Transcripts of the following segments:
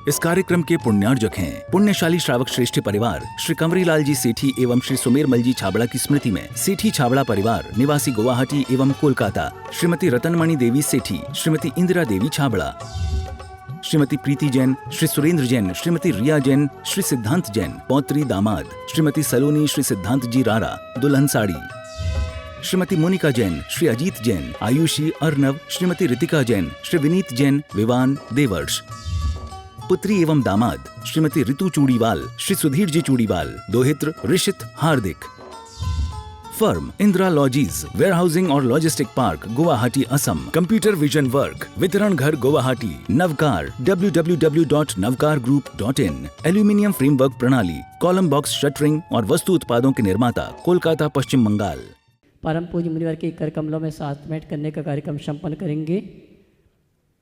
इस कार्यक्रम के पुण्यार्जक हैं पुण्यशाली श्रावक श्रेष्ठ परिवार श्री कंवरीलाल जी सेठी एवं श्री सुमेरमल जी छाबड़ा की स्मृति में सेठी छाबड़ा परिवार निवासी गुवाहाटी एवं कोलकाता, श्रीमती रतनमणि देवी सेठी, श्रीमती इंदिरा देवी छाबड़ा, श्रीमती प्रीति जैन, श्री सुरेंद्र जैन, श्रीमती रिया जैन, श्री सिद्धांत जैन, पौत्री दामाद, श्रीमती सलोनी, श्री सिद्धांत जी रारा, दुल्हन साड़ी, श्रीमती मोनिका जैन, श्री अजीत जैन, आयुषी अर्नव, श्रीमती रितिका जैन, श्री विनीत जैन, विवान देवर्ष, पुत्री एवं दामाद श्रीमती ऋतु चूड़ीवाल, श्री सुधीर जी चूड़ीवाल, दोहित्र ऋषित हार्दिक। फर्म इंदिरा लॉजीज, वेयरहाउसिंग और logistic park, Guwahati Assam. Computer vision work, वितरण घर Guwahati. Navkar www.navkargroup.in। Aluminium framework प्रणाली, कॉलम बॉक्स शटरिंग और वस्तु उत्पादों के निर्माता, कोलकाता पश्चिम बंगाल। परम पूज्य मुनिवर के कर कमलों में साथ भेंट करने का कार्यक्रम संपन्न करेंगे।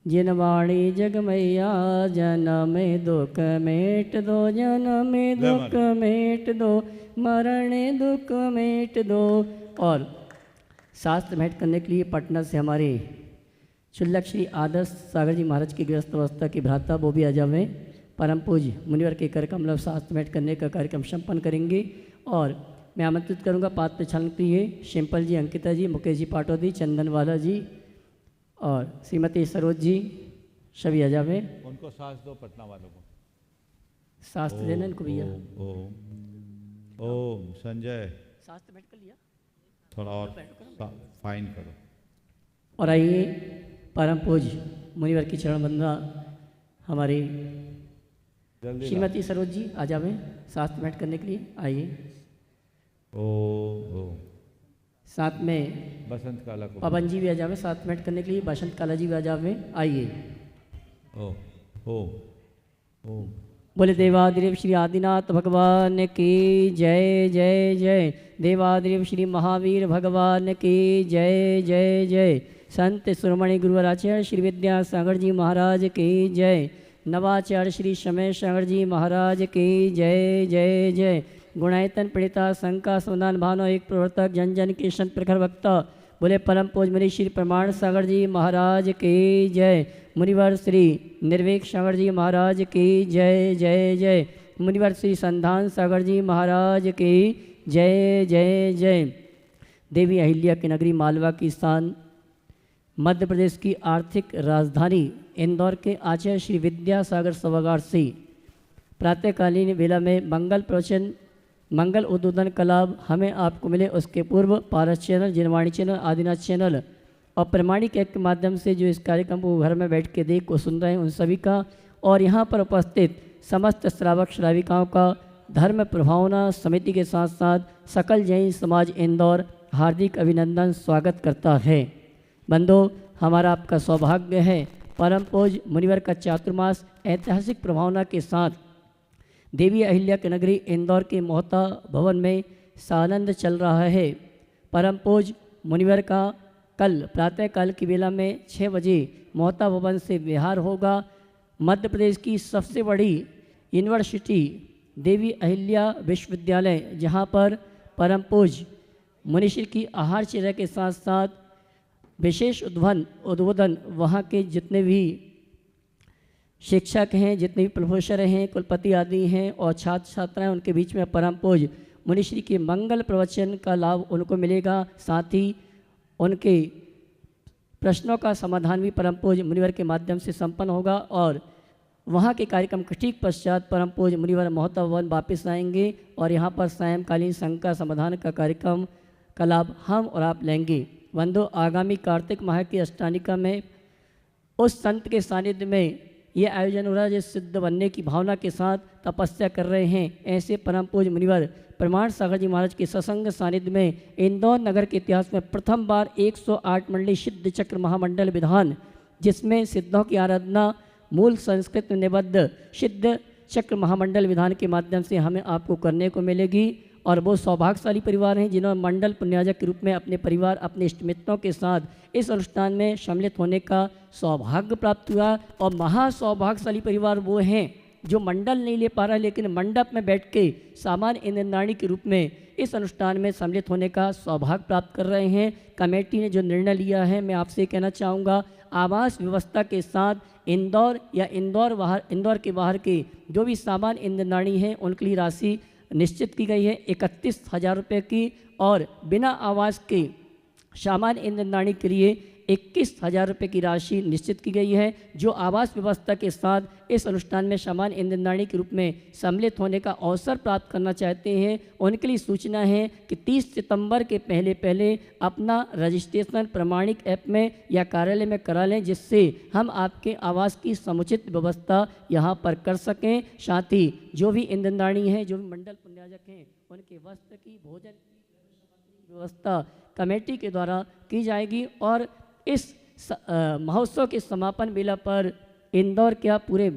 जिनवाणी जगमैया जनम दुख मेट दो, जनम दुख मेट दो, मरण दुख मेट दो। और शास्त्र भेंट करने के लिए पटना से हमारे शुल्लक श्री आदर्श सागर जी महाराज की गृहस्थ अवस्था की भ्राता वो भी आ जावे। परम पूज्य मुनिवर के कर कमलों शास्त्र भेंट करने का कार्यक्रम संपन्न करेंगे। और मैं आमंत्रित करूंगा पात्र छान के लिए शिम्पल जी, अंकिता जी, मुकेश जी पाटोदी, चंदनवाला जी और श्रीमती सरोज जी सभी आ जावे। उनको सांस दो, पटना वालों को शास्त्र देना इनको भैया। ओम संजय, शास्त्र भेंट कर लिया, थोड़ा और फाइन करो। और आइए परम पूज्य मुनिवर की चरण वंदना हमारी श्रीमती सरोज जी आ जावे शास्त्र भेंट करने के लिए। आइए। ओम साथ में बसंत काला को पवन जी भी आ जावे साथ भेंट करने के लिए। बसंत काला जी भी आ जावे। आइए। ओ ओ ओ बोले देवादिदेव श्री आदिनाथ भगवान की जय जय जय। देवादिदेव श्री महावीर भगवान की जय जय जय। संत सुरमणि गुरुवराचार्य श्री विद्यासागर जी महाराज की जय। नवाचार्य श्री समय सागर जी महाराज की जय जय जय। गुणायतन पीड़िता शंका समाधान भानो एक प्रवर्तक जन जन के संत प्रखर वक्ता बोले परम पूज मुनि श्री प्रमाण सागर जी महाराज की जय। मुनिवर श्री निर्वेक सागर जी महाराज की जय जय जय। मुनिवर श्री संधान सागर जी महाराज की जय जय जय। देवी अहिल्या की नगरी मालवा की स्थान मध्य प्रदेश की आर्थिक राजधानी इंदौर के आचार्य श्री विद्यासागर सभागार से प्रातःकालीन वेला में मंगल प्रवचन, मंगल उद्बोधन का लाभ हमें आपको मिले उसके पूर्व पारस चैनल, जिनवाणी चैनल, आदिनाथ चैनल और प्रमाणिक ऐप के माध्यम से जो इस कार्यक्रम को घर में बैठ के देख को सुन रहे हैं उन सभी का और यहाँ पर उपस्थित समस्त श्रावक श्राविकाओं का धर्म प्रभावना समिति के साथ साथ सकल जैन समाज इंदौर हार्दिक अभिनंदन स्वागत करता है। बंधु, हमारा आपका सौभाग्य है परम पूज्य मुनिवर का चातुर्मास ऐतिहासिक प्रभावना के साथ देवी अहिल्या की नगरी इंदौर के मोहता भवन में सानंद चल रहा है। परम पूज्य मुनिवर का कल प्रातःकाल की बेला में 6 बजे मोहता भवन से विहार होगा। मध्य प्रदेश की सबसे बड़ी यूनिवर्सिटी देवी अहिल्या विश्वविद्यालय, जहां पर परम पूज्य मुनिश्री की आहारचर्या के साथ साथ विशेष उद्बोधन वहाँ के जितने भी शिक्षक हैं, जितने भी प्रोफेसर हैं, कुलपति आदि हैं और छात्र छात्राएं, उनके बीच में परम पूज्य मुनिश्री के मंगल प्रवचन का लाभ उनको मिलेगा। साथ ही उनके प्रश्नों का समाधान भी परम पूज्य मुनिवर के माध्यम से संपन्न होगा। और वहाँ के कार्यक्रम के ठीक पश्चात परम पूज्य मुनिवर मोहता भवन वापस आएंगे और यहाँ पर सायंकालीन शंका समाधान का कार्यक्रम का लाभ हम और आप लेंगे। बंधु, आगामी कार्तिक माह की अष्टानिका में उस संत के सानिध्य में ये आयोजन हो रहा है जिस सिद्ध बनने की भावना के साथ तपस्या कर रहे हैं। ऐसे परम पूज्य मुनिवर प्रमाण सागर जी महाराज के सत्संग सानिध्य में इंदौर नगर के इतिहास में प्रथम बार 108 मंडली सिद्ध चक्र महामंडल विधान, जिसमें सिद्धों की आराधना मूल संस्कृत में निबद्ध सिद्ध चक्र महामंडल विधान के माध्यम से हमें आपको करने को मिलेगी। और वो सौभाग्यशाली परिवार हैं जिन्होंने मंडल पुण्याजक के रूप में अपने परिवार, अपने इष्टमित्रों के साथ इस अनुष्ठान में सम्मिलित होने का सौभाग्य प्राप्त हुआ। और महासौभाग्यशाली परिवार वो हैं जो मंडल नहीं ले पा रहा लेकिन मंडप में बैठ के सामान्य इंद्रनाणी के रूप में इस अनुष्ठान में सम्मिलित होने का सौभाग्य प्राप्त कर रहे हैं। कमेटी ने जो निर्णय लिया है, मैं आपसे कहना चाहूँगा, आवास व्यवस्था के साथ इंदौर या इंदौर के बाहर के जो भी सामान्य ईंधनदानी हैं उनके लिए राशि निश्चित की गई है 31,000 रुपये की, और बिना आवास के सामान्य ईंधनदानी के लिए 21,000 रुपये की राशि निश्चित की गई है। जो आवास व्यवस्था के साथ इस अनुष्ठान में सामान्य ईंधनदानी के रूप में सम्मिलित होने का अवसर प्राप्त करना चाहते हैं, उनके लिए सूचना है कि 30 सितंबर के पहले अपना रजिस्ट्रेशन प्रमाणिक ऐप में या कार्यालय में करा लें, जिससे हम आपके आवास की समुचित व्यवस्था यहाँ पर कर सकें। साथ ही जो भी ईंधनदानी हैं, जो भी मंडल पुण्याजक हैं, उनके वस्त्र की, भोजन की व्यवस्था कमेटी के द्वारा की जाएगी। और इस महोत्सव के समापन मेला पर इंदौर क्या पूरे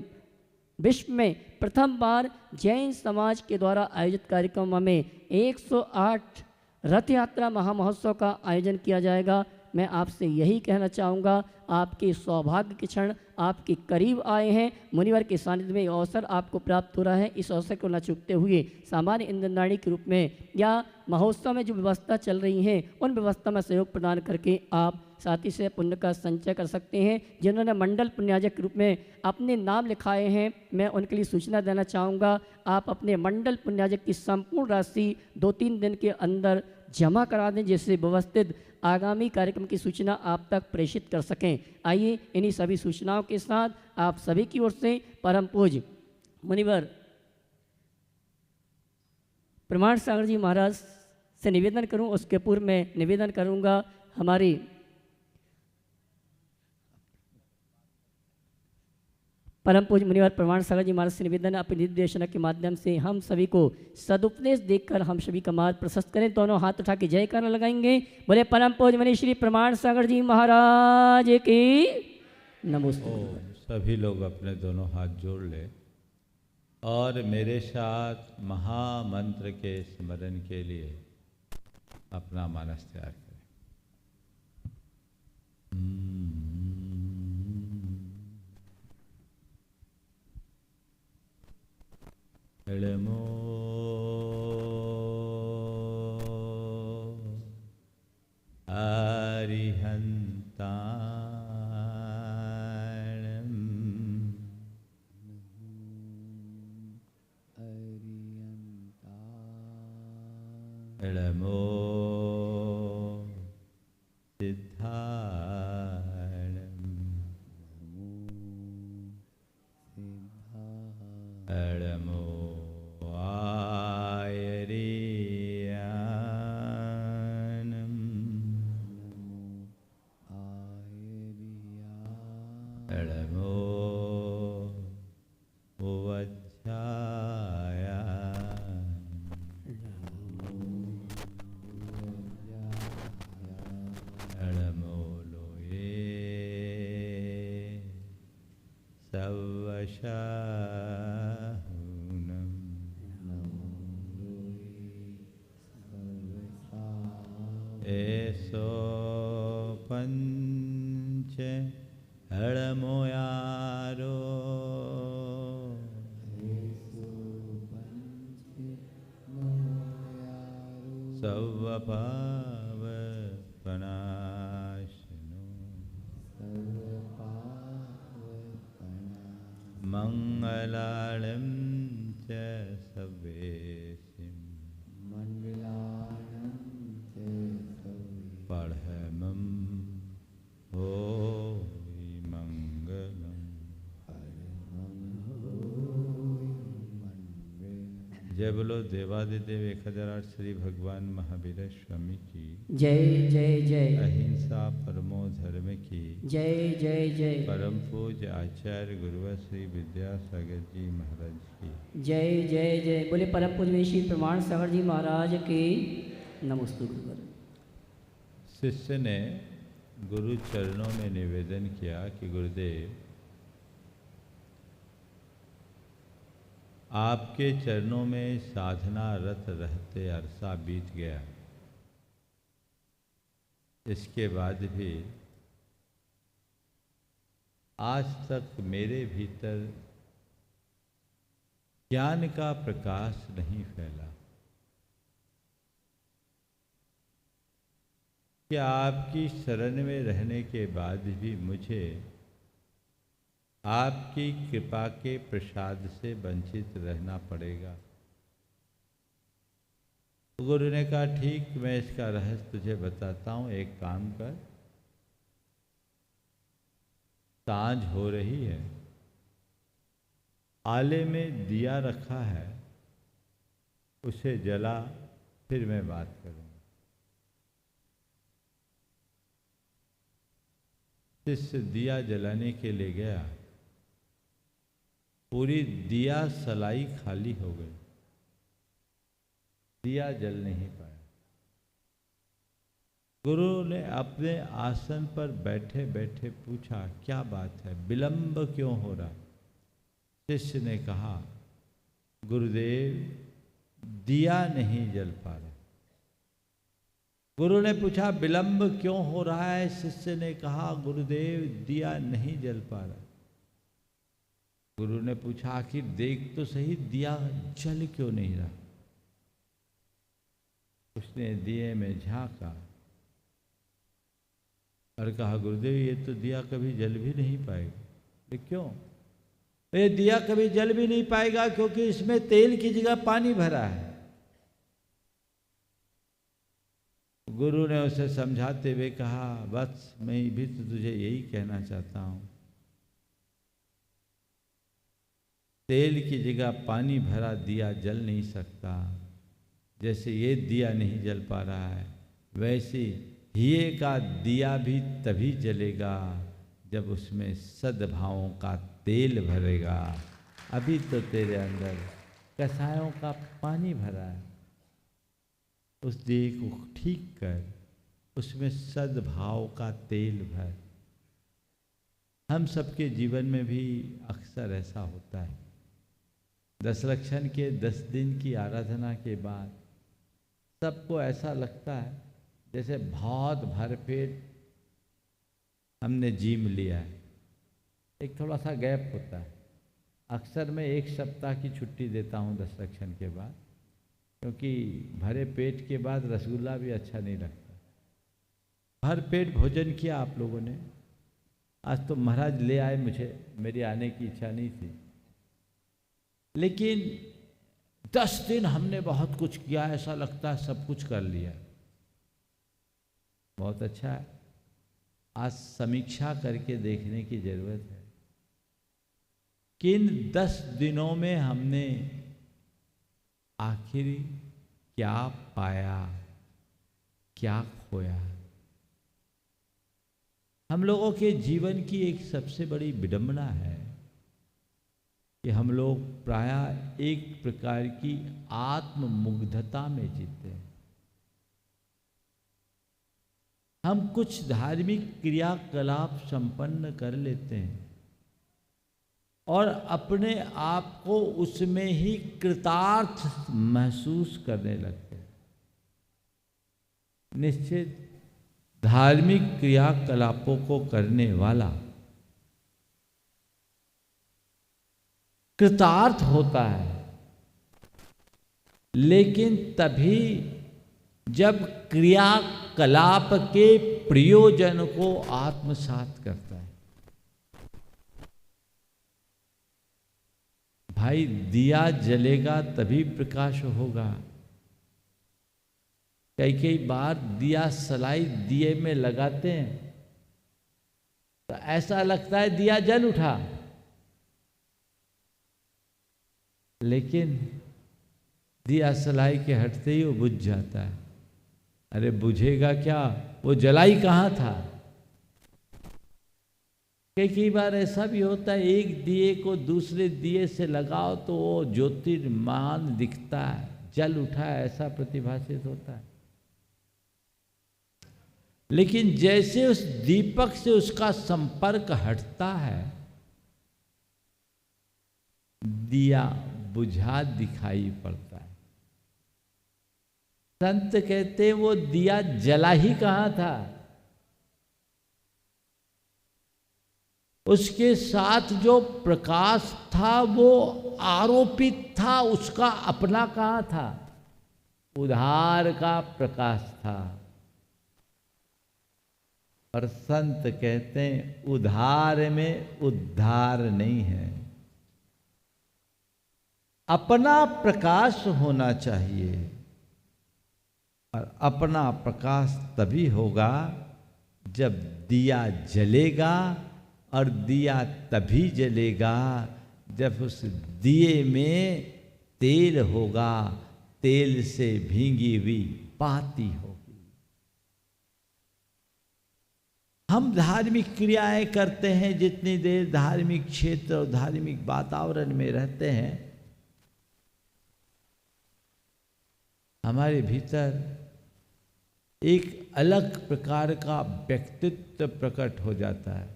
विश्व में प्रथम बार जैन समाज के द्वारा आयोजित कार्यक्रम में 108 रथ यात्रा महामहोत्सव का आयोजन किया जाएगा। मैं आपसे यही कहना चाहूँगा, आपके सौभाग्य के क्षण आपके करीब आए हैं। मुनिवर के सानिध्य में अवसर आपको प्राप्त हो रहा है। इस अवसर को न चूकते हुए सामान्य ईंधनदानी के रूप में या महोत्सव में जो व्यवस्था चल रही हैं उन व्यवस्था में सहयोग प्रदान करके आप साथी से पुण्य का संचय कर सकते हैं। जिन्होंने मंडल पुण्याजक के रूप में अपने नाम लिखाए हैं, मैं उनके लिए सूचना देना चाहूँगा, आप अपने मंडल पुण्याजक की संपूर्ण राशि 2-3 दिन के अंदर जमा करा दें, जिससे व्यवस्थित आगामी कार्यक्रम की सूचना आप तक प्रेषित कर सकें। आइए इन्हीं सभी सूचनाओं के साथ आप सभी की ओर से परम पूज्य मुनिवर प्रमाण सागर जी महाराज से निवेदन करूं। उसके पूर्व मैं निवेदन करूंगा हमारी परम पूज्य मुनिवर प्रमाण सागर जी महाराज से निवेदन, अपने निर्देशन के माध्यम से हम सभी को सदुपदेश देखकर हम सभी का मार्ग प्रशस्त करें। दोनों हाथ उठा के जयकार लगाएंगे। बोले परम पूज्य मुनि श्री प्रमाण सागर जी महाराज की नमस्ते। सभी लोग अपने दोनों हाथ जोड़ ले और मेरे साथ महामंत्र के स्मरण के लिए अपना मानस तैयार करें। एळमो एळमो एळमो एळमो एळमो लोये सवशाहुनम एसो पंच हळमोयारो सवपाव पनाशनो मंगलालम च सवेसिम पढ़मम होई मंगलम। जय बोलो देवादिदेव 1008 श्री भगवान महावीर स्वामी की जय जय जय। अहिंसा परमो धर्म की जय जय जय। परम पूज्य आचार्य गुरुवर श्री विद्यासागर जी महाराज की जय जय जय। बोले परम पूज्य श्री प्रमाण सागर जी महाराज की नमस्ते। गुरुवर शिष्य ने गुरु चरणों में निवेदन किया कि गुरुदेव, आपके चरणों में साधना रत रहते अरसा बीत गया, इसके बाद भी आज तक मेरे भीतर ज्ञान का प्रकाश नहीं फैला। कि आपकी शरण में रहने के बाद भी मुझे आपकी कृपा के प्रसाद से वंचित रहना पड़ेगा। गुरु ने कहा ठीक, मैं इसका रहस्य तुझे बताता हूं, एक काम कर, सांझ हो रही है, आले में दिया रखा है, उसे जला, फिर मैं बात करूंगा। शिष्य दिया जलाने के लिए गया, पूरी दिया सलाई खाली हो गई, दिया जल नहीं पाया। गुरु ने अपने आसन पर बैठे बैठे पूछा, क्या बात है, विलंब क्यों हो रहा? शिष्य ने कहा, गुरुदेव दिया नहीं जल पा रहा। गुरु ने पूछा, विलंब क्यों हो रहा है? शिष्य ने कहा, गुरुदेव दिया नहीं जल पा रहा। गुरु ने पूछा, आखिर देख तो सही, दिया जल क्यों नहीं रहा? उसने दिए में झांका और कहा, गुरुदेव ये तो दिया कभी जल भी नहीं पाएगा। ये क्यों? ये दिया कभी जल भी नहीं पाएगा क्योंकि इसमें तेल की जगह पानी भरा है। गुरु ने उसे समझाते हुए कहा, बस मैं भी तो तुझे यही कहना चाहता हूं, तेल की जगह पानी भरा दिया जल नहीं सकता। जैसे ये दिया नहीं जल पा रहा है, वैसे हीरे का दिया भी तभी जलेगा जब उसमें सद्भावों का तेल भरेगा। अभी तो तेरे अंदर कसायों का पानी भरा है, उस दिए को ठीक कर, उसमें सद्भाव का तेल भर। हम सबके जीवन में भी अक्सर ऐसा होता है। दशलक्षण के 10 दिन की आराधना के बाद सबको ऐसा लगता है जैसे बहुत भरपेट हमने जिम लिया है। एक थोड़ा सा गैप होता है। अक्सर मैं 1 सप्ताह की छुट्टी देता हूँ दशलक्षण के बाद, क्योंकि भरे पेट के बाद रसगुल्ला भी अच्छा नहीं लगता। भर पेट भोजन किया आप लोगों ने। आज तो महाराज ले आए मुझे, मेरी आने की इच्छा नहीं थी, लेकिन 10 दिन हमने बहुत कुछ किया, ऐसा लगता है सब कुछ कर लिया। बहुत अच्छा है। आज समीक्षा करके देखने की जरूरत है, किन 10 दिनों में हमने आखिर क्या पाया, क्या खोया। हम लोगों के जीवन की एक सबसे बड़ी विडंबना है कि हम लोग प्रायः एक प्रकार की आत्ममुग्धता में जीते हैं। हम कुछ धार्मिक क्रियाकलाप संपन्न कर लेते हैं और अपने आप को उसमें ही कृतार्थ महसूस करने लगते हैं। निश्चित धार्मिक क्रियाकलापों को करने वाला कृतार्थ होता है, लेकिन तभी जब क्रियाकलाप के प्रयोजन को आत्मसात करता है। भाई दिया जलेगा तभी प्रकाश होगा। कई बार दिया सलाई दिए में लगाते हैं तो ऐसा लगता है दिया जल उठा, लेकिन दिया सलाई के हटते ही वो बुझ जाता है। अरे बुझेगा क्या, वो जलाई कहाँ था। कई बार ऐसा भी होता है, एक दिए को दूसरे दिए से लगाओ तो वो ज्योतिर्मान दिखता है, जल उठा है ऐसा प्रतिभाषित होता है। लेकिन जैसे उस दीपक से उसका संपर्क हटता है, दिया बुझा दिखाई पड़ता है। संत कहते वो दिया जला ही कहाँ था, उसके साथ जो प्रकाश था वो आरोपित था, उसका अपना कहाँ था, उधार का प्रकाश था। और संत कहते हैं उधार में उद्धार नहीं है। अपना प्रकाश होना चाहिए, और अपना प्रकाश तभी होगा जब दिया जलेगा, और दिया तभी जलेगा जब उस दिए में तेल होगा, तेल से भींगी हुई पाती होगी। हम धार्मिक क्रियाएं करते हैं, जितनी देर धार्मिक क्षेत्र और धार्मिक वातावरण में रहते हैं, हमारे भीतर एक अलग प्रकार का व्यक्तित्व प्रकट हो जाता है।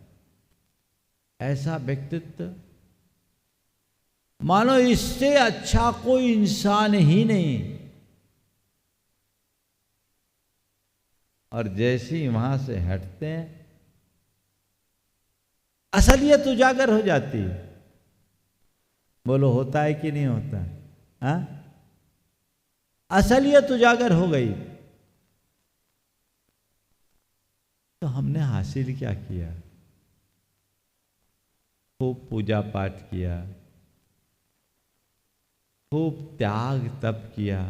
ऐसा व्यक्तित्व मानो इससे अच्छा कोई इंसान ही नहीं। और जैसे ही वहां से हटते हैं, असलियत उजागर हो जाती है। बोलो, होता है कि नहीं होता? हाँ, असलियत उजागर हो गई। तो हमने हासिल क्या किया? खूब पूजा पाठ किया, खूब त्याग तप किया,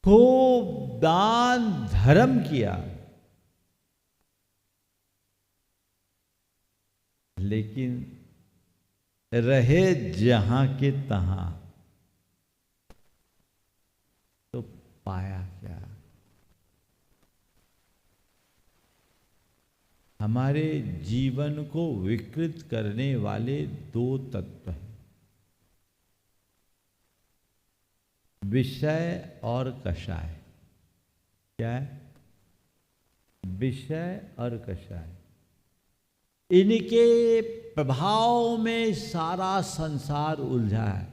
खूब दान धर्म किया, लेकिन रहे जहां के तहां, तो पाया क्या? हमारे जीवन को विकृत करने वाले दो तत्व हैं, विषय और कषाय। क्या है? विषय और कषाय। इनके प्रभाव में सारा संसार उलझा है,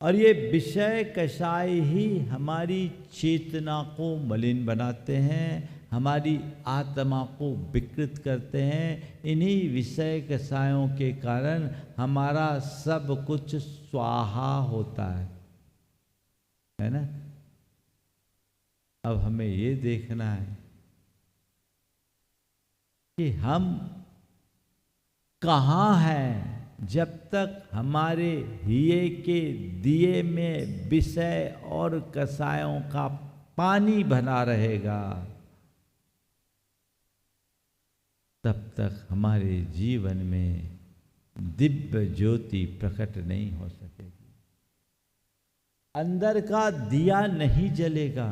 और ये विषय कषाय ही हमारी चेतना को मलिन बनाते हैं, हमारी आत्मा को विकृत करते हैं। इन्हीं विषय कषायों के कारण हमारा सब कुछ स्वाहा होता है ना? अब हमें ये देखना है कि हम कहाँ हैं जब तक हमारे हिये के दिए में विषय और कषायों का पानी बना रहेगा, तब तक हमारे जीवन में दिव्य ज्योति प्रकट नहीं हो सकेगी। अंदर का दिया नहीं जलेगा।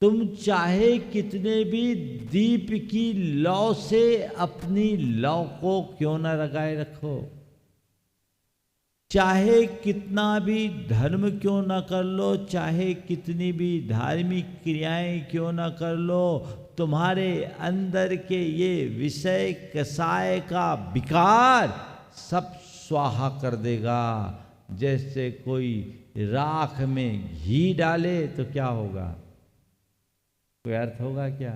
तुम चाहे कितने भी दीप की लौ से अपनी लौ को क्यों न लगाए रखो, चाहे कितना भी धर्म क्यों न कर लो, चाहे कितनी भी धार्मिक क्रियाएं क्यों न कर लो, तुम्हारे अंदर के ये विषय कषाय का विकार सब स्वाहा कर देगा। जैसे कोई राख में घी डाले तो क्या होगा? कोई अर्थ होगा क्या?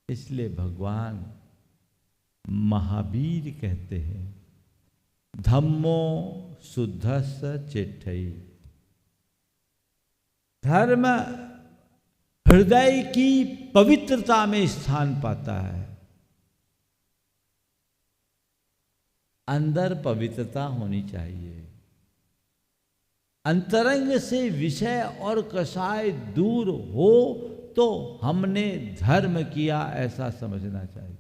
इसलिए भगवान महावीर कहते हैं, धम्मो शुद्धस्स चेट्ठई। धर्म हृदय की पवित्रता में स्थान पाता है। अंदर पवित्रता होनी चाहिए। अंतरंग से विषय और कषाय दूर हो तो हमने धर्म किया, ऐसा समझना चाहिए।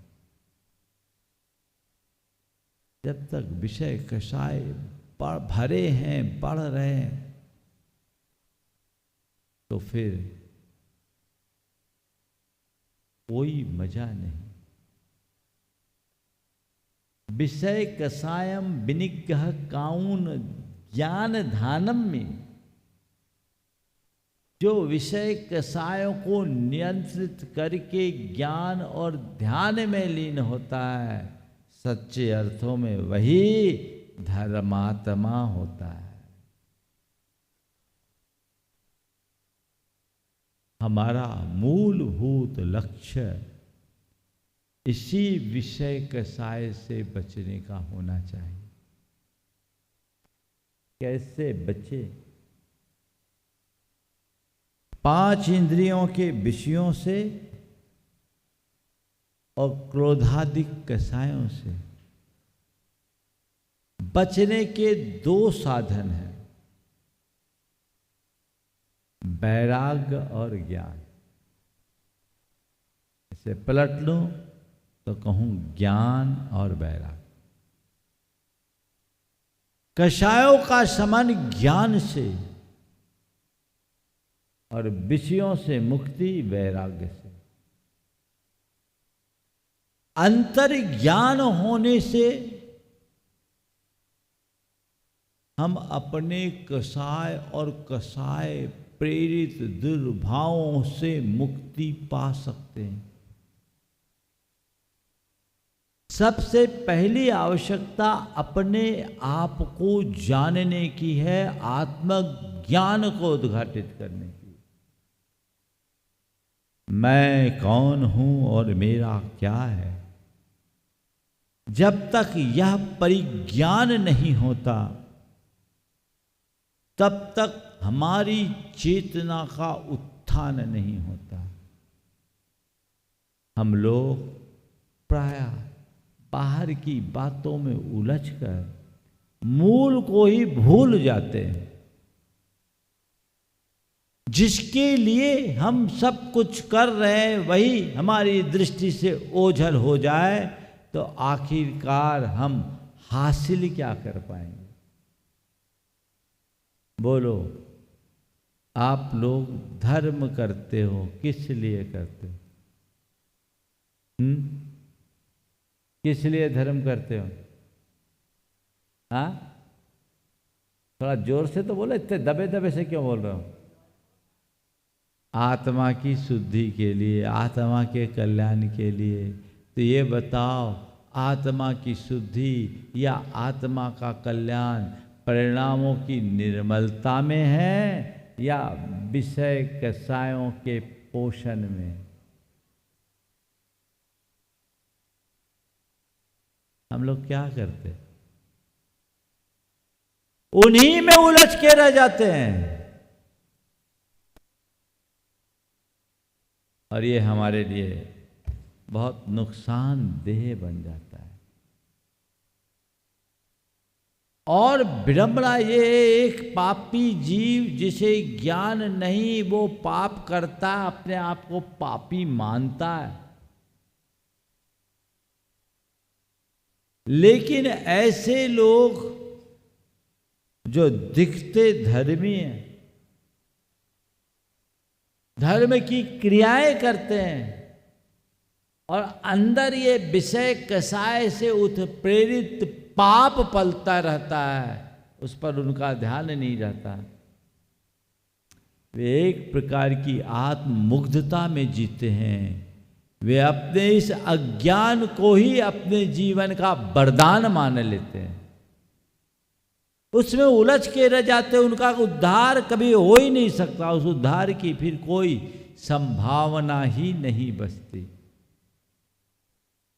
जब तक विषय कषाय भरे हैं, बढ़ रहे हैं, तो फिर कोई मजा नहीं। विषय कषायम विनिग्रह काउन ज्ञान धानम में जो विषय कषायों को नियंत्रित करके ज्ञान और ध्यान में लीन होता है, सच्चे अर्थों में वही धर्मात्मा होता है। हमारा मूलभूत लक्ष्य इसी विषय कषाय से बचने का होना चाहिए। कैसे बचे? 5 इंद्रियों के विषयों से और क्रोधादिक कषायों से बचने के 2 साधन हैं, वैराग्य और ज्ञान। इसे पलट लूं तो कहूं ज्ञान और वैराग्य। कषायों का शमन ज्ञान से और विषयों से मुक्ति वैराग्य से। अंतर ज्ञान होने से हम अपने कषाय और कषाय प्रेरित दुर्भावों से मुक्ति पा सकते हैं। सबसे पहली आवश्यकता अपने आप को जानने की है, आत्मज्ञान को उद्घाटित करने की। मैं कौन हूं और मेरा क्या है। जब तक यह परिज्ञान नहीं होता तब तक हमारी चेतना का उत्थान नहीं होता। हम लोग प्रायः बाहर की बातों में उलझकर मूल को ही भूल जाते हैं। जिसके लिए हम सब कुछ कर रहे हैं वही हमारी दृष्टि से ओझल हो जाए तो आखिरकार हम हासिल क्या कर पाएंगे। बोलो, आप लोग धर्म करते हो, किस लिए करते हो? किस लिए धर्म करते हो? हाँ, थोड़ा जोर से तो बोलो, इतने दबे दबे से क्यों बोल रहे हो? आत्मा की शुद्धि के लिए, आत्मा के कल्याण के लिए। तो ये बताओ, आत्मा की शुद्धि या आत्मा का कल्याण परिणामों की निर्मलता में है या विषय कषायों के पोषण में? हम लोग क्या करते? उन्हीं में उलझ के रह जाते हैं और ये हमारे लिए बहुत नुकसानदेह बन जाता है। और विडंबना ये, एक पापी जीव जिसे ज्ञान नहीं, वो पाप करता, अपने आप को पापी मानता है। लेकिन ऐसे लोग जो दिखते धर्मी हैं, धर्म की क्रियाएं करते हैं और अंदर ये विषय कषाय से उत्प्रेरित पाप पलता रहता है, उस पर उनका ध्यान नहीं रहता। वे एक प्रकार की आत्ममुग्धता में जीते हैं। वे अपने इस अज्ञान को ही अपने जीवन का वरदान मान लेते हैं, उसमें उलझ के रह जाते। उनका उद्धार कभी हो ही नहीं सकता, उस उद्धार की फिर कोई संभावना ही नहीं बचती।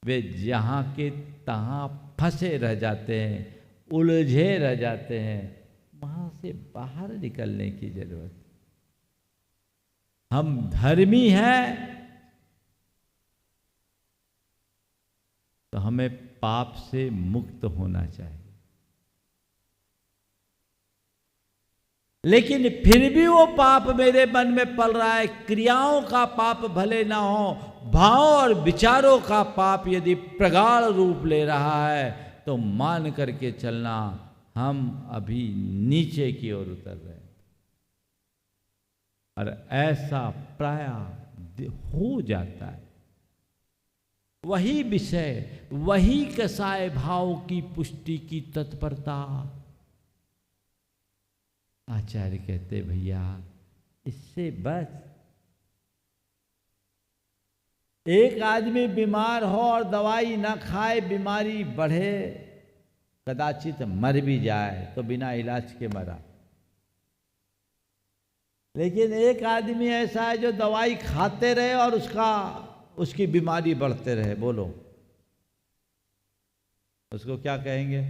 वे जहां के तहां फंसे रह जाते हैं, उलझे रह जाते हैं। वहां से बाहर निकलने की जरूरत। हम धर्मी हैं तो हमें पाप से मुक्त होना चाहिए। लेकिन फिर भी वो पाप मेरे मन में पल रहा है। क्रियाओं का पाप भले ना हो, भाव और विचारों का पाप यदि प्रगाढ़ रूप ले रहा है तो मान करके चलना, हम अभी नीचे की ओर उतर रहे हैं। और ऐसा प्रायः हो जाता है। वही विषय, वही कषाय भाव की पुष्टि की तत्परता। आचार्य कहते, भैया इससे बच। एक आदमी बीमार हो और दवाई ना खाए, बीमारी बढ़े, कदाचित मर भी जाए तो बिना इलाज के मरा। लेकिन एक आदमी ऐसा है जो दवाई खाते रहे और उसकी बीमारी बढ़ते रहे। बोलो, उसको क्या कहेंगे?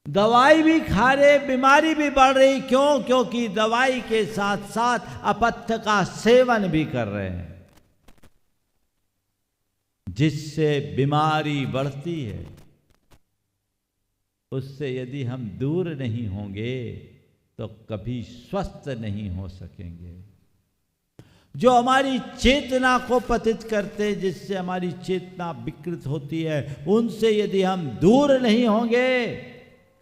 दवाई भी खा रहे, बीमारी भी बढ़ रही। क्यों? क्योंकि दवाई के साथ साथ अपथ्य का सेवन भी कर रहे हैं, जिससे बीमारी बढ़ती है। उससे यदि हम दूर नहीं होंगे तो कभी स्वस्थ नहीं हो सकेंगे। जो हमारी चेतना को पतित करते, जिससे हमारी चेतना विकृत होती है, उनसे यदि हम दूर नहीं होंगे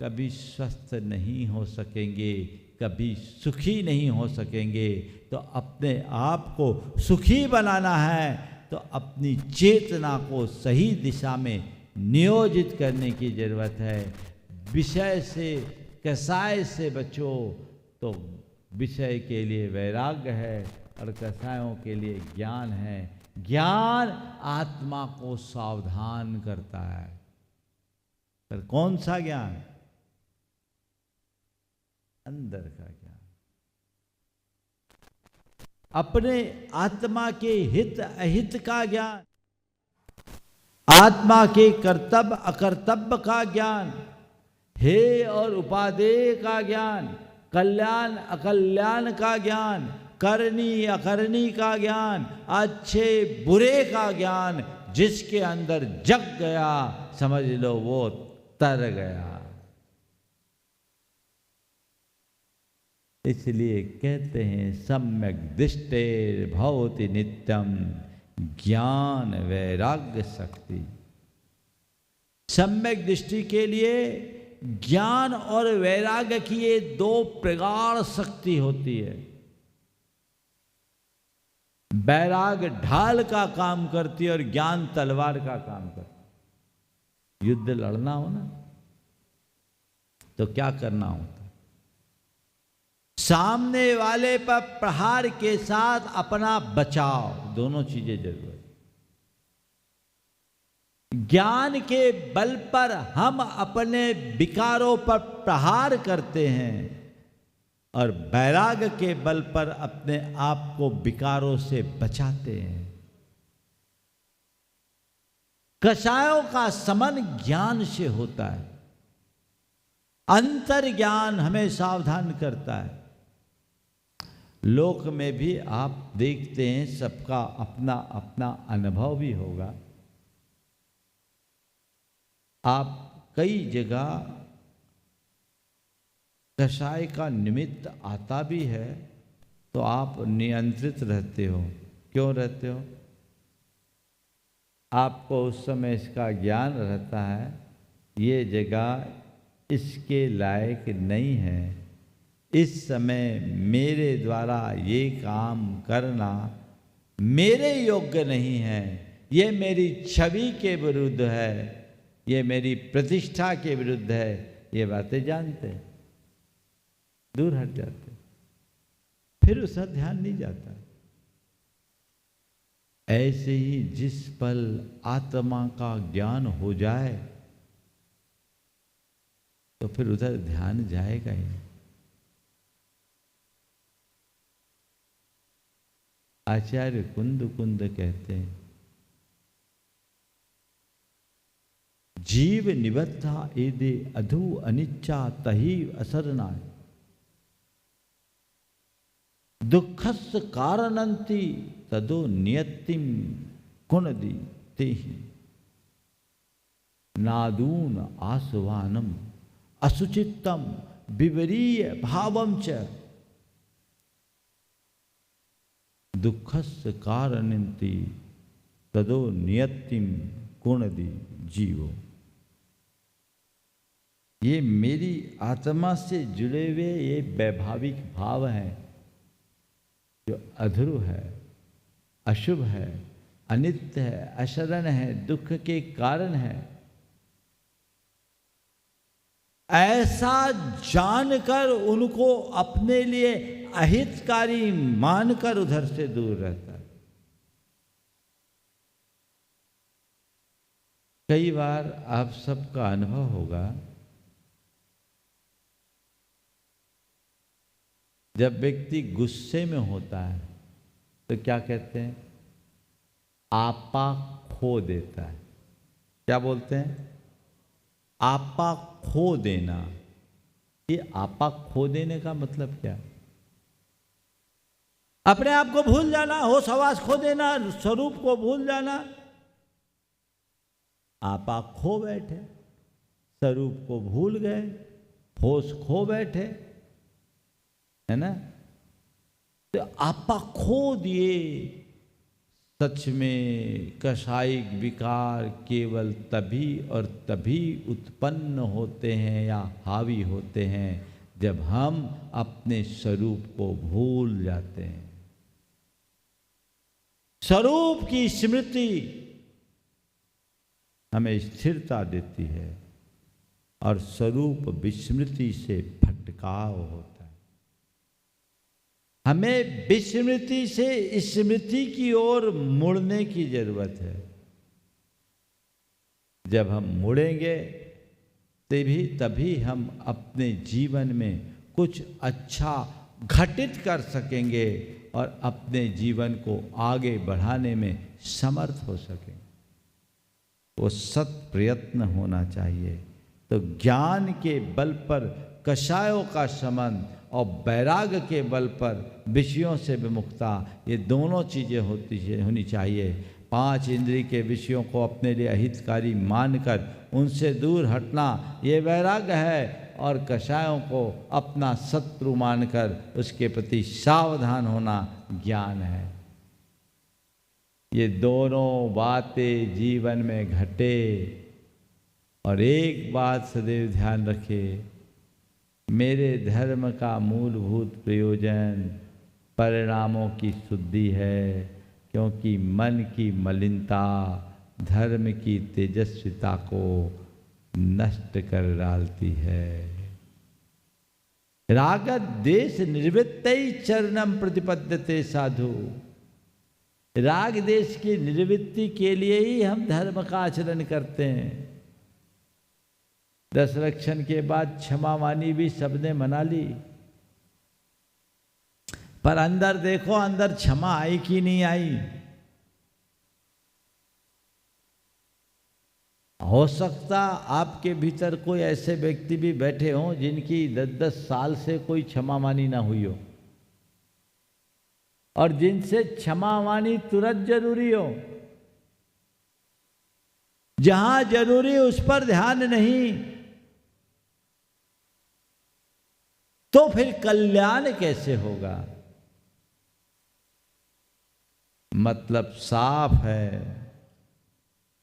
कभी स्वस्थ नहीं हो सकेंगे, कभी सुखी नहीं हो सकेंगे। तो अपने आप को सुखी बनाना है तो अपनी चेतना को सही दिशा में नियोजित करने की जरूरत है। विषय से, कसाय से बचो तो विषय के लिए वैराग्य है और कसायों के लिए ज्ञान है। ज्ञान आत्मा को सावधान करता है। पर कौन सा ज्ञान? अंदर का ज्ञान, अपने आत्मा के हित अहित का ज्ञान, आत्मा के कर्तव्य अकर्तव्य का ज्ञान, हेय और उपादेय का ज्ञान, कल्याण अकल्याण का ज्ञान, करनी अकरनी का ज्ञान, अच्छे बुरे का ज्ञान। जिसके अंदर जग गया समझ लो वो तर गया। इसलिए कहते हैं सम्यक दृष्टेर भवति नित्यम ज्ञान वैराग्य शक्ति। सम्यक दृष्टि के लिए ज्ञान और वैराग्य की ये दो प्रगाढ़ शक्ति होती है। वैराग्य ढाल का काम करती है और ज्ञान तलवार का काम करती है। युद्ध लड़ना हो ना तो क्या करना होता? सामने वाले पर प्रहार के साथ अपना बचाव, दोनों चीजें जरूरत। ज्ञान के बल पर हम अपने विकारों पर प्रहार करते हैं और वैराग्य के बल पर अपने आप को विकारों से बचाते हैं। कषायों का समन ज्ञान से होता है। अंतर ज्ञान हमें सावधान करता है। लोक में भी आप देखते हैं सबका अपना अपना अनुभव भी होगा। आप कई जगह कषाय का निमित्त आता भी है तो आप नियंत्रित रहते हो। क्यों रहते हो? आपको उस समय इसका ज्ञान रहता है ये जगह इसके लायक नहीं है, इस समय मेरे द्वारा ये काम करना मेरे योग्य नहीं है, ये मेरी छवि के विरुद्ध है, ये मेरी प्रतिष्ठा के विरुद्ध है। ये बातें जानते हैं, दूर हट जाते, फिर उसका ध्यान नहीं जाता। ऐसे ही जिस पल आत्मा का ज्ञान हो जाए तो फिर उधर ध्यान जाएगा ही। आचार्य कुंद कहते हैं जीव निबद्धा एदे अधु अनिच्चा तही असरनाय दुखस कारणंति तदो नियतिम कुणदी तेहि नादून आसवानम असुचित्तम विवरीय भावम च दुखस कारणंति तदो नियतिम कुणदी जीवो। ये मेरी आत्मा से जुड़े हुए ये वैभाविक भाव हैं जो अध्रुव है, अशुभ है, अनित्य है, अशरण है, दुख के कारण है। ऐसा जानकर उनको अपने लिए अहितकारी मानकर उधर से दूर रहता है। कई बार आप सबका अनुभव होगा जब व्यक्ति गुस्से में होता है तो क्या कहते हैं? आपा खो देता है। क्या बोलते हैं? आपा खो देना। ये आपा खो देने का मतलब क्या? अपने आप को भूल जाना, होश हवास खो देना, स्वरूप को भूल जाना। आपा खो बैठे, स्वरूप को भूल गए, होश खो बैठे, है ना? तो आपा खो दिए। सच में कषायिक विकार केवल तभी और तभी उत्पन्न होते हैं या हावी होते हैं जब हम अपने स्वरूप को भूल जाते हैं। स्वरूप की स्मृति हमें स्थिरता देती है और स्वरूप विस्मृति से भटकाव होता है। हमें विस्मृति से स्मृति की ओर मुड़ने की जरूरत है। जब हम मुड़ेंगे तभी हम अपने जीवन में कुछ अच्छा घटित कर सकेंगे और अपने जीवन को आगे बढ़ाने में समर्थ हो सकेंगे। वो सत प्रयत्न होना चाहिए। तो ज्ञान के बल पर कषायों का शमन और वैराग्य के बल पर विषयों से विमुक्ता, ये दोनों चीज़ें होनी चाहिए। 5 इंद्रिय के विषयों को अपने लिए अहितकारी मानकर उनसे दूर हटना ये वैराग्य है, और कषायों को अपना शत्रु मानकर उसके प्रति सावधान होना ज्ञान है। ये दोनों बातें जीवन में घटे। और एक बात सदैव ध्यान रखे, मेरे धर्म का मूलभूत प्रयोजन परिणामों की शुद्धि है, क्योंकि मन की मलिनता धर्म की तेजस्विता को नष्ट कर डालती है। राग देश निर्वृत्तै चरणम प्रतिपद्यते साधु। राग देश की निर्वृत्ति के लिए ही हम धर्म का आचरण करते हैं। 10 लक्षण के बाद क्षमा वाणी भी सबने मना ली, पर अंदर देखो, अंदर क्षमा आई कि नहीं आई? हो सकता आपके भीतर कोई ऐसे व्यक्ति भी बैठे हों जिनकी 10-10 साल से कोई क्षमा वाणी ना हुई हो, और जिनसे क्षमा वाणी तुरंत जरूरी हो। जहां जरूरी उस पर ध्यान नहीं, तो फिर कल्याण कैसे होगा? मतलब साफ है,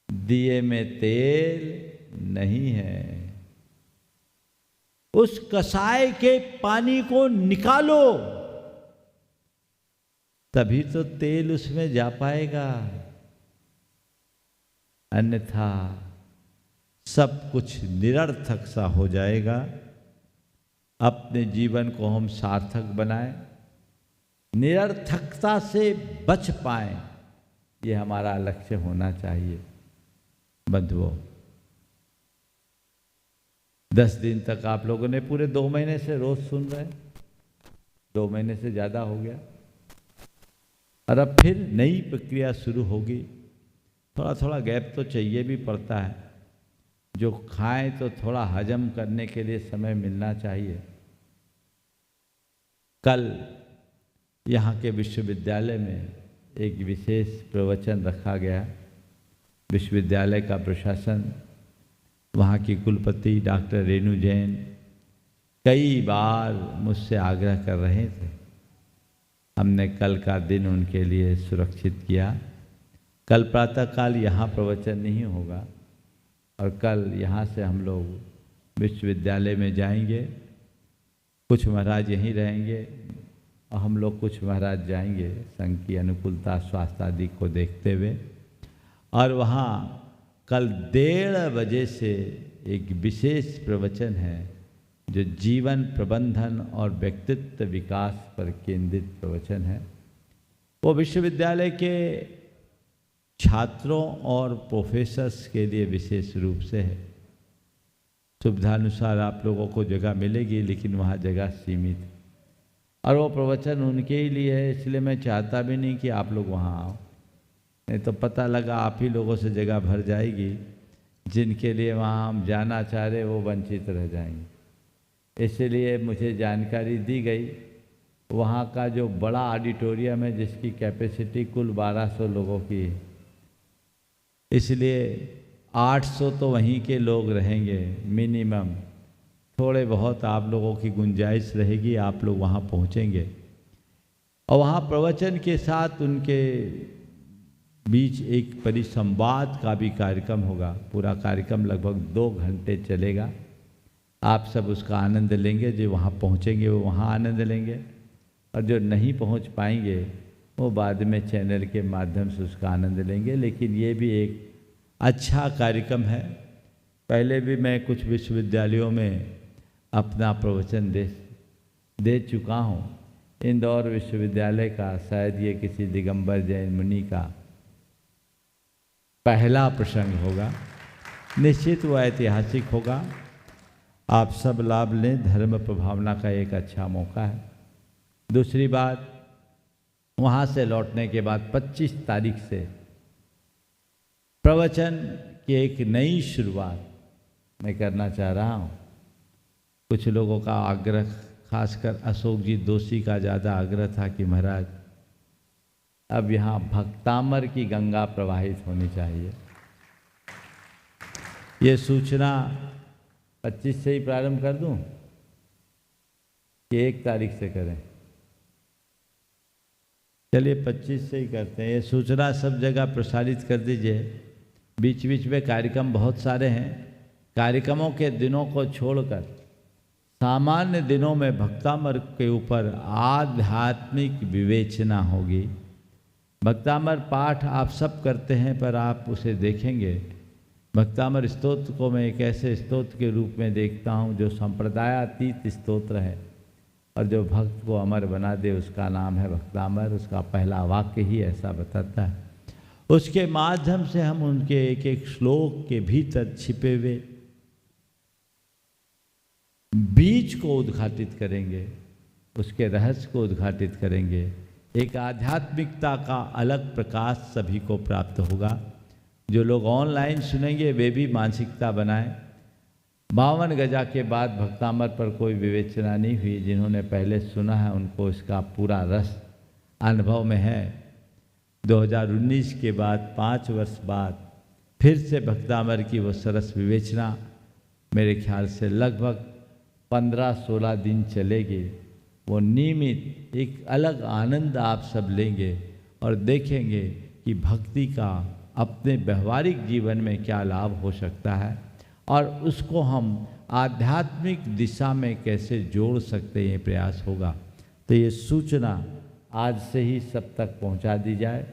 दिए में तेल नहीं है। उस कसाय के पानी को निकालो, तभी तो तेल उसमें जा पाएगा, अन्यथा सब कुछ निरर्थक सा हो जाएगा। अपने जीवन को हम सार्थक बनाएं, निरर्थकता से बच पाएं, ये हमारा लक्ष्य होना चाहिए। बंधुओं, 10 दिन तक आप लोगों ने पूरे 2 महीने से रोज सुन रहे हैं, 2 महीने से ज़्यादा हो गया, और अब फिर नई प्रक्रिया शुरू होगी। थोड़ा थोड़ा गैप तो चाहिए भी पड़ता है। जो खाएं तो थोड़ा हजम करने के लिए समय मिलना चाहिए। कल यहाँ के विश्वविद्यालय में एक विशेष प्रवचन रखा गया। विश्वविद्यालय का प्रशासन, वहाँ की कुलपति डॉक्टर रेणु जैन कई बार मुझसे आग्रह कर रहे थे। हमने कल का दिन उनके लिए सुरक्षित किया। कल प्रातःकाल यहाँ प्रवचन नहीं होगा, और कल यहाँ से हम लोग विश्वविद्यालय में जाएंगे। कुछ महाराज यहीं रहेंगे और हम लोग कुछ महाराज जाएंगे संघ की अनुकूलता स्वास्थ्य आदि को देखते हुए। और वहाँ कल 1:30 बजे से एक विशेष प्रवचन है जो जीवन प्रबंधन और व्यक्तित्व विकास पर केंद्रित प्रवचन है। वो विश्वविद्यालय के छात्रों और प्रोफेसर्स के लिए विशेष रूप से है। सुविधानुसार आप लोगों को जगह मिलेगी, लेकिन वहाँ जगह सीमित है, और वो प्रवचन उनके ही लिए है। इसलिए मैं चाहता भी नहीं कि आप लोग वहाँ आओ, नहीं तो पता लगा आप ही लोगों से जगह भर जाएगी, जिनके लिए वहाँ हम जाना चाह रहे वो वंचित रह जाएंगे। इसलिए मुझे जानकारी दी गई वहाँ का जो बड़ा ऑडिटोरियम है जिसकी कैपेसिटी कुल 1200 लोगों की है, इसलिए 800 तो वहीं के लोग रहेंगे मिनिमम। थोड़े बहुत आप लोगों की गुंजाइश रहेगी, आप लोग वहाँ पहुँचेंगे और वहाँ प्रवचन के साथ उनके बीच एक परिसंवाद का भी कार्यक्रम होगा। पूरा कार्यक्रम लगभग 2 घंटे चलेगा। आप सब उसका आनंद लेंगे। जो वहाँ पहुँचेंगे वो वहाँ आनंद लेंगे और जो नहीं पहुँच पाएंगे वो बाद में चैनल के माध्यम से उसका आनंद लेंगे। लेकिन ये भी एक अच्छा कार्यक्रम है। पहले भी मैं कुछ विश्वविद्यालयों में अपना प्रवचन दे चुका हूँ। इंदौर विश्वविद्यालय का शायद ये किसी दिगंबर जैन मुनि का पहला प्रसंग होगा। निश्चित वो ऐतिहासिक होगा। आप सब लाभ लें। धर्म प्रभावना का एक अच्छा मौका है। दूसरी बात, वहाँ से लौटने के बाद 25 तारीख से प्रवचन की एक नई शुरुआत मैं करना चाह रहा हूँ। कुछ लोगों का आग्रह, खासकर अशोक जी दोषी का ज़्यादा आग्रह था कि महाराज अब यहाँ भक्तामर की गंगा प्रवाहित होनी चाहिए। ये सूचना 25 से ही प्रारंभ कर दूं कि 1 तारीख से करें? चलिए 25 से ही करते हैं। ये सूचना सब जगह प्रसारित कर दीजिए। बीच बीच में कार्यक्रम बहुत सारे हैं। कार्यक्रमों के दिनों को छोड़कर सामान्य दिनों में भक्तामर के ऊपर आध्यात्मिक विवेचना होगी। भक्तामर पाठ आप सब करते हैं, पर आप उसे देखेंगे। भक्तामर स्तोत्र को मैं एक ऐसे स्तोत्र के रूप में देखता हूँ जो संप्रदायातीत स्तोत्र है और जो भक्त को अमर बना दे, उसका नाम है भक्तामर। उसका पहला वाक्य ही ऐसा बताता है। उसके माध्यम से हम उनके एक एक श्लोक के भीतर छिपे हुए बीज को उद्घाटित करेंगे, उसके रहस्य को उद्घाटित करेंगे। एक आध्यात्मिकता का अलग प्रकाश सभी को प्राप्त होगा। जो लोग ऑनलाइन सुनेंगे वे भी मानसिकता बनाएं। 52 गजा के बाद भक्तामर पर कोई विवेचना नहीं हुई। जिन्होंने पहले सुना है उनको इसका पूरा रस अनुभव में है। 2019 के बाद 5 वर्ष बाद फिर से भक्तामर की वो सरस विवेचना मेरे ख्याल से लगभग 15-16 दिन चलेगी। वो नियमित एक अलग आनंद आप सब लेंगे और देखेंगे कि भक्ति का अपने व्यवहारिक जीवन में क्या लाभ हो सकता है और उसको हम आध्यात्मिक दिशा में कैसे जोड़ सकते हैं, ये प्रयास होगा। तो ये सूचना आज से ही सब तक पहुंचा दी जाए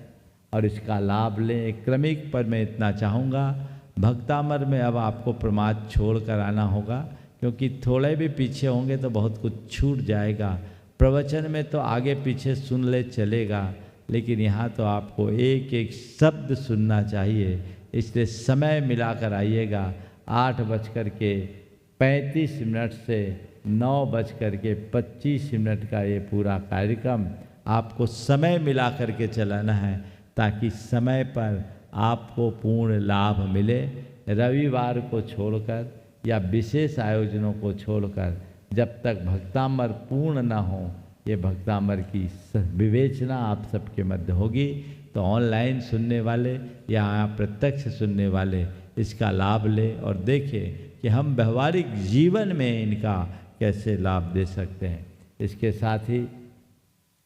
और इसका लाभ लें। एक क्रमिक पर मैं इतना चाहूँगा, भक्तामर में अब आपको प्रमाद छोड़ कर आना होगा, क्योंकि थोड़े भी पीछे होंगे तो बहुत कुछ छूट जाएगा। प्रवचन में तो आगे पीछे सुन ले चलेगा, लेकिन यहाँ तो आपको एक एक शब्द सुनना चाहिए। इसलिए समय मिलाकर आइएगा। 8:35 से 9:25 का ये पूरा कार्यक्रम आपको समय मिला करके चलाना है, ताकि समय पर आपको पूर्ण लाभ मिले। रविवार को छोड़कर या विशेष आयोजनों को छोड़कर जब तक भक्तामर पूर्ण ना हो, ये भक्तामर की विवेचना आप सबके मध्य होगी। तो ऑनलाइन सुनने वाले या प्रत्यक्ष सुनने वाले इसका लाभ लें और देखें कि हम व्यवहारिक जीवन में इनका कैसे लाभ दे सकते हैं। इसके साथ ही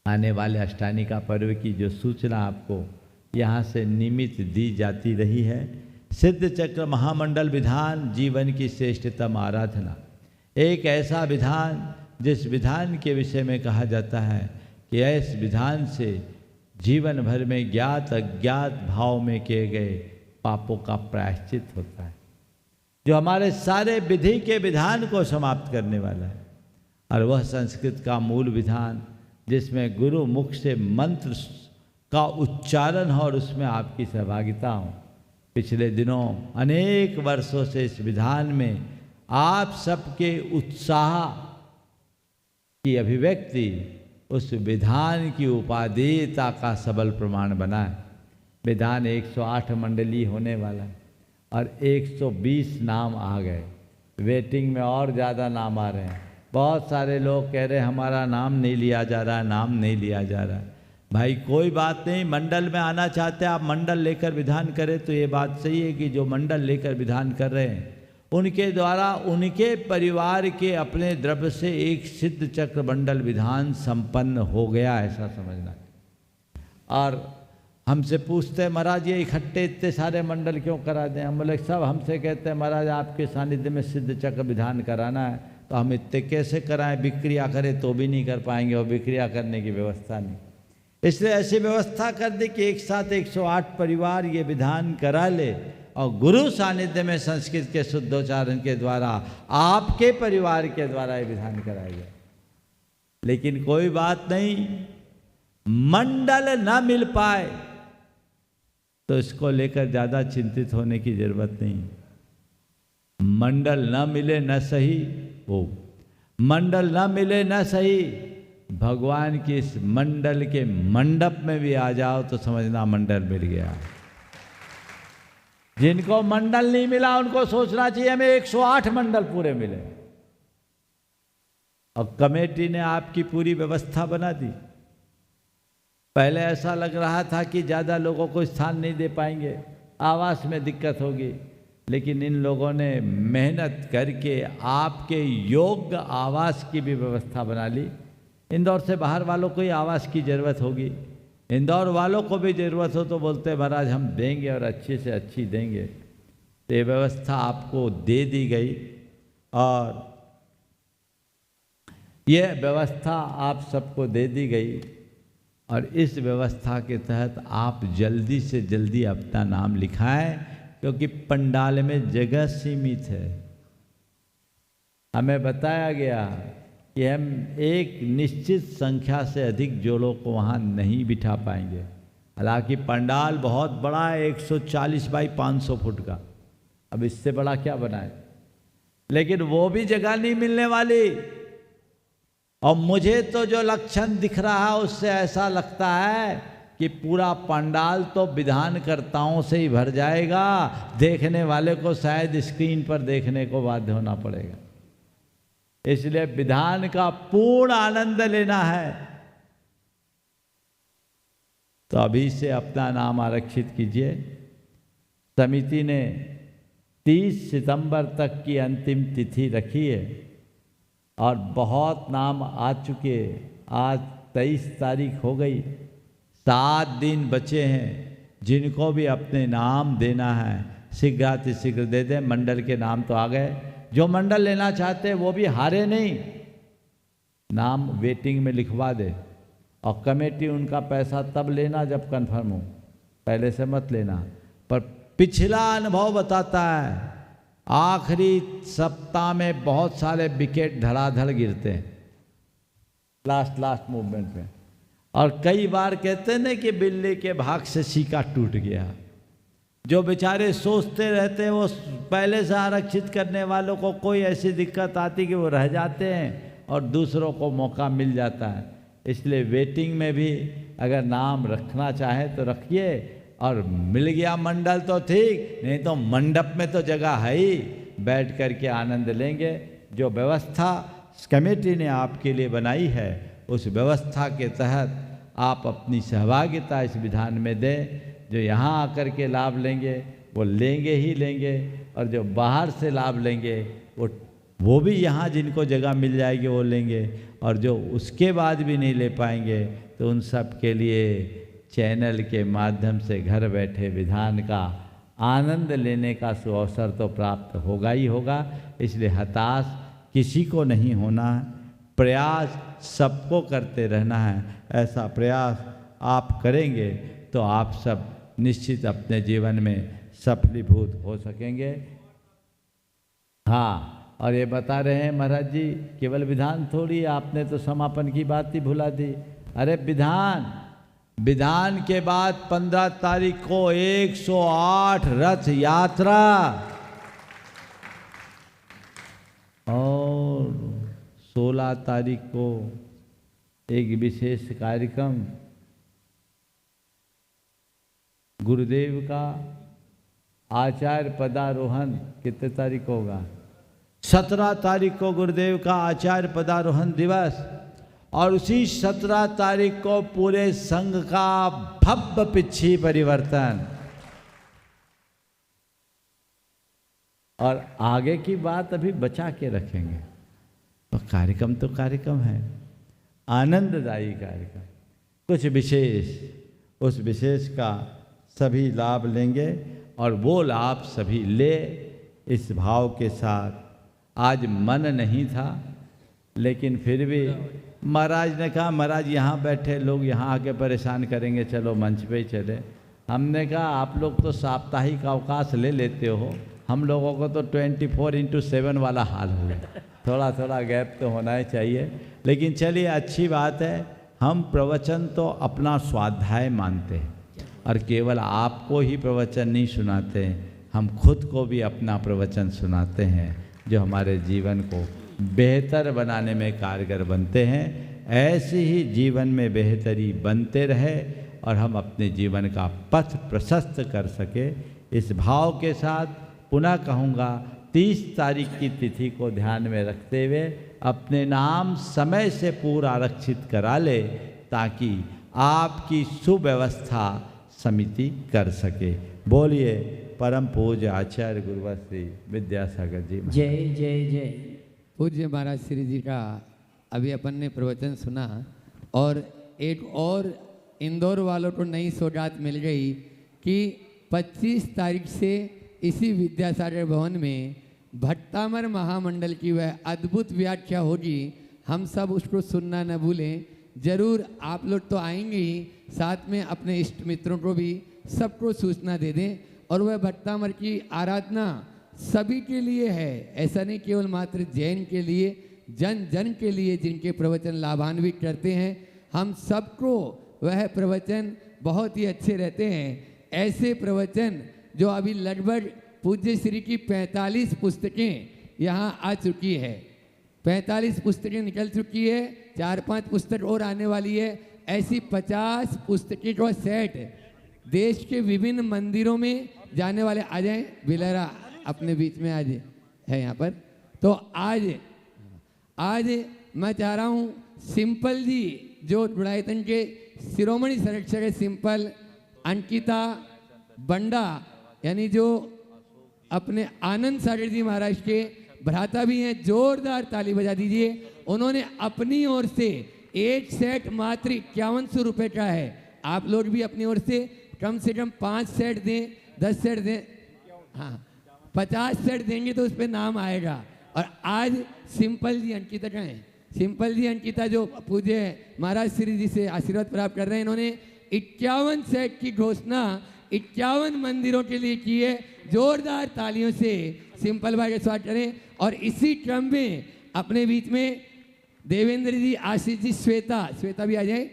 आने वाले अष्टानिका पर्व की जो सूचना आपको यहाँ से नियमित दी जाती रही है। सिद्ध चक्र महामंडल विधान जीवन की श्रेष्ठतम आराधना, एक ऐसा विधान जिस विधान के विषय में कहा जाता है कि इस विधान से जीवन भर में ज्ञात अज्ञात भाव में किए गए पापों का प्रायश्चित होता है, जो हमारे सारे विधि के विधान को समाप्त करने वाला है। और वह संस्कृत का मूल विधान जिसमें गुरु मुख से मंत्र का उच्चारण हो और उसमें आपकी सहभागिता हो। पिछले दिनों अनेक वर्षों से इस विधान में आप सबके उत्साह की अभिव्यक्ति उस विधान की उपादेयता का सबल प्रमाण बना है। विधान 108 मंडलीय होने वाला है और 120 नाम आ गए। वेटिंग में और ज़्यादा नाम आ रहे हैं। बहुत सारे लोग कह रहे हैं हमारा नाम नहीं लिया जा रहा, नाम नहीं लिया जा रहा। भाई कोई बात नहीं, मंडल में आना चाहते हैं आप, मंडल लेकर विधान करें तो ये बात सही है कि जो मंडल लेकर विधान कर रहे हैं उनके द्वारा उनके परिवार के अपने द्रव्य से एक सिद्ध चक्र मंडल विधान संपन्न हो गया, ऐसा समझना। और हमसे पूछते हैं महाराज ये इकट्ठे इतने सारे मंडल क्यों करा दें? हम बोले सब हमसे कहते हैं महाराज आपके सानिध्य में सिद्ध चक्र विधान कराना है, तो हम इतने कैसे कराएं? विक्रिया करें तो भी नहीं कर पाएंगे, और विक्रिया करने की व्यवस्था नहीं। इसलिए ऐसी व्यवस्था कर दी कि एक साथ 108 परिवार ये विधान करा ले, और गुरु सानिध्य में संस्कृत के शुद्धोच्चारण के द्वारा आपके परिवार के द्वारा ये विधान कराया गया। लेकिन कोई बात नहीं, मंडल न मिल पाए तो इसको लेकर ज़्यादा चिंतित होने की जरूरत नहीं। मंडल न मिले न सही, वो मंडल न मिले न सही, भगवान की इस मंडल के मंडप में भी आ जाओ तो समझना मंडल मिल गया। जिनको मंडल नहीं मिला उनको सोचना चाहिए हमें 108 मंडल पूरे मिले। और कमेटी ने आपकी पूरी व्यवस्था बना दी। पहले ऐसा लग रहा था कि ज़्यादा लोगों को स्थान नहीं दे पाएंगे, आवास में दिक्कत होगी, लेकिन इन लोगों ने मेहनत करके आपके योग्य आवास की भी व्यवस्था बना ली। इंदौर से बाहर वालों को ही आवास की ज़रूरत होगी, इंदौर वालों को भी ज़रूरत हो तो बोलते महाराज हम देंगे और अच्छी से अच्छी देंगे। तो ये व्यवस्था आपको दे दी गई, और ये व्यवस्था आप सबको दे दी गई। और इस व्यवस्था के तहत आप जल्दी से जल्दी अपना नाम लिखाएं, क्योंकि पंडाल में जगह सीमित है। हमें बताया गया कि हम एक निश्चित संख्या से अधिक जोड़ों को वहाँ नहीं बिठा पाएंगे। हालांकि पंडाल बहुत बड़ा है, 140 बाई 500 फुट का, अब इससे बड़ा क्या बनाए, लेकिन वो भी जगह नहीं मिलने वाली। और मुझे तो जो लक्षण दिख रहा है उससे ऐसा लगता है कि पूरा पंडाल तो विधानकर्ताओं से ही भर जाएगा, देखने वाले को शायद स्क्रीन पर देखने को बाध्य होना पड़ेगा। इसलिए विधान का पूर्ण आनंद लेना है तो अभी से अपना नाम आरक्षित कीजिए। समिति ने 30 सितंबर तक की अंतिम तिथि रखी है और बहुत नाम आ चुके। आज 23 तारीख हो गई, 7 दिन बचे हैं। जिनको भी अपने नाम देना है शीघ्रातिशीघ्र दे दें। मंडल के नाम तो आ गए, जो मंडल लेना चाहते हैं वो भी हारे नहीं, नाम वेटिंग में लिखवा दे। और कमेटी उनका पैसा तब लेना जब कंफर्म हो, पहले से मत लेना। पर पिछला अनुभव बताता है आखिरी सप्ताह में बहुत सारे विकेट धड़ाधड़ गिरते हैं लास्ट मूवमेंट में। और कई बार कहते हैं ना कि बिल्ली के भाग से सीका टूट गया। जो बेचारे सोचते रहते हैं वो पहले से आरक्षित करने वालों को कोई ऐसी दिक्कत आती कि वो रह जाते हैं और दूसरों को मौका मिल जाता है। इसलिए वेटिंग में भी अगर नाम रखना चाहे तो रखिए, और मिल गया मंडल तो ठीक, नहीं तो मंडप में तो जगह है ही, बैठ कर के आनंद लेंगे। जो व्यवस्था कमेटी ने आपके लिए बनाई है उस व्यवस्था के तहत आप अपनी सहभागिता इस विधान में दें। जो यहाँ आकर के लाभ लेंगे वो लेंगे ही लेंगे, और जो बाहर से लाभ लेंगे वो भी यहाँ जिनको जगह मिल जाएगी वो लेंगे, और जो उसके बाद भी नहीं ले पाएंगे तो उन सब के लिए चैनल के माध्यम से घर बैठे विधान का आनंद लेने का सुअवसर तो प्राप्त होगा ही होगा। इसलिए हताश किसी को नहीं होना है, प्रयास सबको करते रहना है। ऐसा प्रयास आप करेंगे तो आप सब निश्चित अपने जीवन में सफलीभूत हो सकेंगे। हाँ, और ये बता रहे हैं महाराज जी केवल विधान थोड़ी, आपने तो समापन की बात ही भुला दी। अरे विधान के बाद 15 तारीख को 108 रथ यात्रा और 16 तारीख को एक विशेष कार्यक्रम गुरुदेव का आचार्य पदारोहण कितने तारीख को होगा? 17 तारीख को गुरुदेव का आचार्य पदारोहण दिवस, और उसी 17 तारीख को पूरे संघ का भव्य पिछी परिवर्तन। और आगे की बात अभी बचा के रखेंगे। तो कार्यक्रम तो कार्यक्रम है, आनंददायी कार्यक्रम, कुछ विशेष, उस विशेष का सभी लाभ लेंगे और वो लाभ सभी ले इस भाव के साथ। आज मन नहीं था, लेकिन फिर भी महाराज ने कहा, महाराज यहाँ बैठे लोग यहाँ आके परेशान करेंगे, चलो मंच पे ही चले। हमने कहा आप लोग तो साप्ताहिक अवकाश ले लेते हो, हम लोगों को तो 24/7 वाला हाल हो गया, थोड़ा थोड़ा गैप तो होना ही चाहिए। लेकिन चलिए अच्छी बात है, हम प्रवचन तो अपना स्वाध्याय मानते हैं और केवल आपको ही प्रवचन नहीं सुनाते, हम खुद को भी अपना प्रवचन सुनाते हैं जो हमारे जीवन को बेहतर बनाने में कारगर बनते हैं। ऐसे ही जीवन में बेहतरी बनते रहे और हम अपने जीवन का पथ प्रशस्त कर सके, इस भाव के साथ पुनः कहूँगा 30 तारीख की तिथि को ध्यान में रखते हुए अपने नाम समय से पूरा आरक्षित करा ले, ताकि आपकी सुव्यवस्था समिति कर सके। बोलिए परम पूज्य आचार्य गुरुवर श्री विद्यासागर जी। जय जय जय। पूज्य महाराज श्री जी का अभी अपन ने प्रवचन सुना, और एक और इंदौर वालों को नई सौगात मिल गई कि 25 तारीख से इसी विद्यासागर भवन में भट्टामर महामंडल की वह अद्भुत व्याख्या होगी। हम सब उसको सुनना न भूलें। जरूर आप लोग तो आएंगे ही, साथ में अपने इष्ट मित्रों को भी सबको सूचना दे दें। और वह भट्टामर की आराधना सभी के लिए है, ऐसा नहीं केवल मात्र जैन के लिए, जन जन के लिए जिनके प्रवचन लाभान्वित करते हैं। हम सबको वह प्रवचन बहुत ही अच्छे रहते हैं। ऐसे प्रवचन जो अभी लगभग पूज्य श्री की 45 पुस्तकें यहाँ आ चुकी है, 45 पुस्तकें निकल चुकी है, 4-5 पुस्तक और आने वाली है। ऐसी 50 पुस्तकें का सेट देश के विभिन्न मंदिरों में जाने वाले। आ जाए बिलरा अपने बीच में आज है यहाँ पर। तो आज मैं चाह रहा हूँ सिंपल जी जो गुड़ायतन के शिरोमणि संरक्षक है, सिंपल अंकिता बंडा, यानी जो अपने आनंद सागर जी महाराज के भ्राता भी हैं, जोरदार ताली बजा दीजिए। उन्होंने अपनी ओर से एक सेट मात्र 5100 रुपये का है। आप लोग भी अपनी ओर से कम 5 सेट दें, 10 सेट दें, हाँ 50 सेट देंगे तो उस पर नाम आएगा। और आज सिंपल जी अंकिता का है, सिंपल जी अंकिता जो पूज्य महाराज श्री जी से आशीर्वाद प्राप्त कर रहे हैं, इन्होंने 51 सेट की घोषणा 51 मंदिरों के लिए की है। जोरदार तालियों से सिंपल भाई का स्वागत करें। और इसी क्रम में अपने बीच में देवेंद्र जी, आशीष जी, श्वेता भी आ जाए।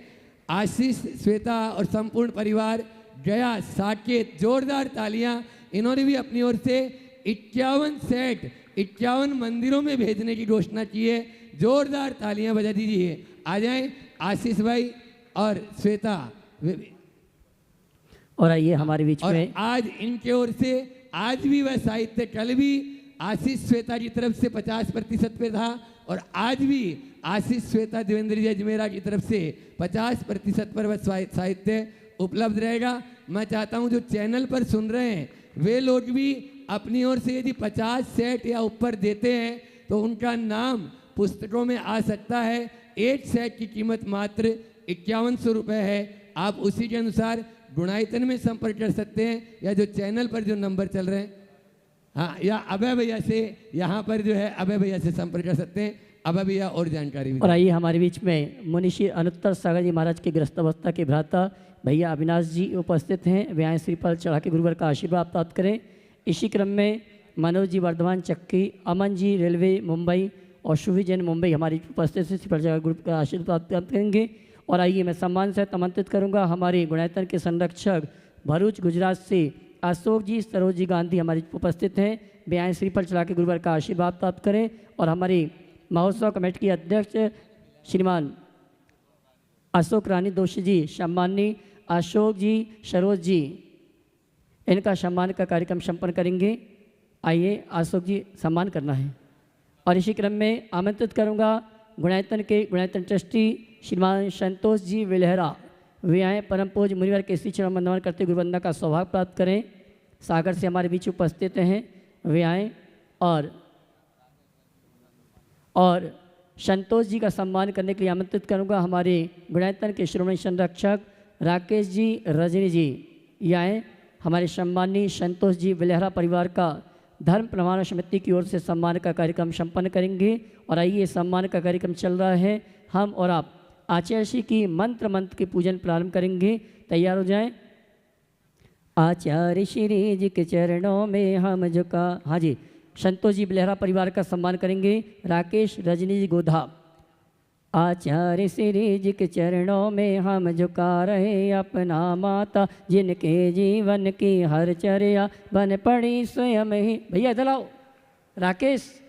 आशीष, श्वेता और संपूर्ण परिवार, गया, साकेत, जोरदार तालियां। इन्होंने भी अपनी ओर से 51 सेट 51 मंदिरों में भेजने की घोषणा की है। जोरदार तालियां बजा दीजिए। आ जाए आशीष भाई और श्वेता। और आइए हमारे बीच में आज इनके ओर से आज भी वह साहित्य, कल भी आशीष श्वेता की तरफ से 50% पे था, और आज भी आशीष श्वेता देवेंद्र जी अजमेरा की तरफ से 50% पर वह साहित्य उपलब्ध रहेगा। मैं चाहता हूं जो चैनल पर सुन रहे हैं वे लोग भी अपनी ओर से यदि 50 सेट या ऊपर देते हैं तो उनका नाम पुस्तकों में आ सकता है। एक सेट की कीमत मात्र 5100 रुपये है। आप उसी के अनुसार गुणायतन में संपर्क कर सकते हैं, या जो चैनल पर जो नंबर चल रहे हैं, हाँ, या अभय भैया से, यहाँ पर जो है अभय भैया से संपर्क कर सकते हैं। अभय भैया और जानकारी भी। और आइए हमारे बीच में मुनिश्री अनुत्तर सागर जी महाराज के गृहस्थावस्था के भ्राता भैया अविनाश जी उपस्थित हैं। वे आए श्रीफल चढ़ा के गुरुवर का आशीर्वाद प्राप्त करें। इसी क्रम में मनोज जी वर्धमान चक्की, अमन जी रेलवे मुंबई और शुभी जैन मुंबई हमारी उपस्थित से श्रीफल चढ़ा गुरु का आशीर्वाद प्राप्त करेंगे। और आइए मैं सम्मान से आमंत्रित करूंगा हमारे गुणायतन के संरक्षक भरूच गुजरात से अशोक जी, सरोज जी गांधी हमारी उपस्थित हैं। वे आए श्रीफल चढ़ा के गुरुवर का आशीर्वाद प्राप्त करें। और हमारी महोत्सव कमेटी के अध्यक्ष श्रीमान अशोक रानी दोषी जी, सम्मानी अशोक जी, सरोज जी, इनका सम्मान का कार्यक्रम संपन्न करेंगे। आइए अशोक जी सम्मान करना है। और इसी क्रम में आमंत्रित करूंगा गुणायतन के गुणायतन ट्रस्टी श्रीमान संतोष जी विलहरा, वे आए परम पूज्य मुनिवर के श्री चरण वंदन करते गुरुवंदना का सौभाग्य प्राप्त करें। सागर से हमारे बीच उपस्थित हैं, वे आए और संतोष जी का सम्मान करने के लिए आमंत्रित करूंगा हमारे गुणायतन के श्रोमणी संरक्षक राकेश जी रजनी जी, ये आए हमारे सम्मानीय संतोष जी विलहरा परिवार का धर्म प्रमाण समिति की ओर से सम्मान का कार्यक्रम संपन्न करेंगे। और आइए सम्मान का कार्यक्रम चल रहा है, हम और आप आचार्य श्री की मंत्र के पूजन प्रारंभ करेंगे। तैयार हो जाएं। आचार्य श्री जी के चरणों में हम झुका। हाँ जी, संतोष जी बिलहरा परिवार का सम्मान करेंगे राकेश रजनी जी गोधा। आचार्य श्री जी के चरणों में हम झुका रहे अपना माता, जिनके जीवन की हर चर्या बन पड़ी स्वयं ही। भैया इधर आओ। राकेश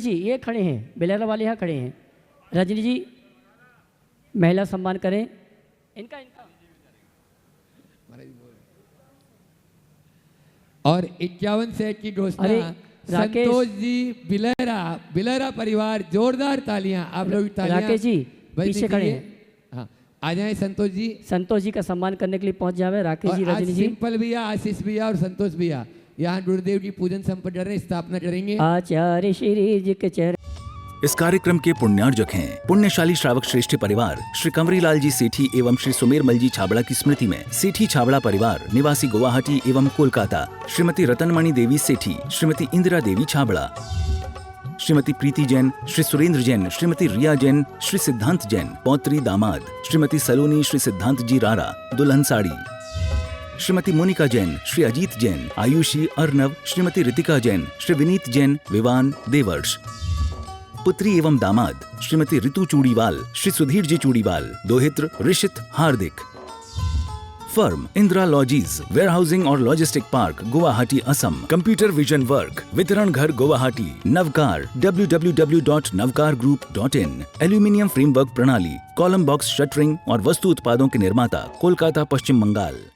जी ये खड़े हैं, बिलहरा वाले यहाँ खड़े हैं। रजनी जी महिला सम्मान करें इनका। और 51 सेट की घोषणा संतोष जी बिलहरा परिवार, जोरदार तालियां आप लोग। राकेश जी पीछे खड़े हैं। हाँ, आ जाए संतोष जी का सम्मान करने के लिए पहुंच जावे। राकेश जी, रजनी जी, सिंपल भैया, आशीष भैया और संतोष भैया यहाँ गुरुदेव जी पूजन संपन्न कर रहे, स्थापना करेंगे। आचार्य श्री जी के चरण। इस कार्यक्रम के पुण्यार्जक हैं पुण्यशाली श्रावक श्रेष्ठ परिवार श्री कंवरीलाल जी सेठी एवं श्री सुमेरमल जी छाबड़ा की स्मृति में सेठी छाबड़ा परिवार निवासी गुवाहाटी एवं कोलकाता, श्रीमती रतनमणि देवी सेठी, श्रीमती इंदिरा देवी छाबड़ा, श्रीमती प्रीति जैन, श्री सुरेंद्र जैन, श्रीमती रिया जैन, श्री सिद्धांत जैन पौत्री दामाद, श्रीमती सलोनी, श्री सिद्धांत जी रारा दुल्हन साड़ी, श्रीमती मोनिका जैन, श्री अजीत जैन, आयुषी अर्नव, श्रीमती रितिका जैन, श्री विनीत जैन विवान देवर्ष, पुत्री एवं दामाद श्रीमती ऋतु चूड़ीवाल, श्री सुधीर जी चूड़ीवाल, दोहित्र ऋषित हार्दिक। फर्म इंदिरा लॉजीज, वेयरहाउसिंग और logistic park Guwahati Assam, computer vision work, वितरण घर Guwahati, Navkar www.navkargroup.in, aluminium framework प्रणाली, कॉलम बॉक्स शटरिंग और वस्तु उत्पादों के निर्माता कोलकाता पश्चिम बंगाल।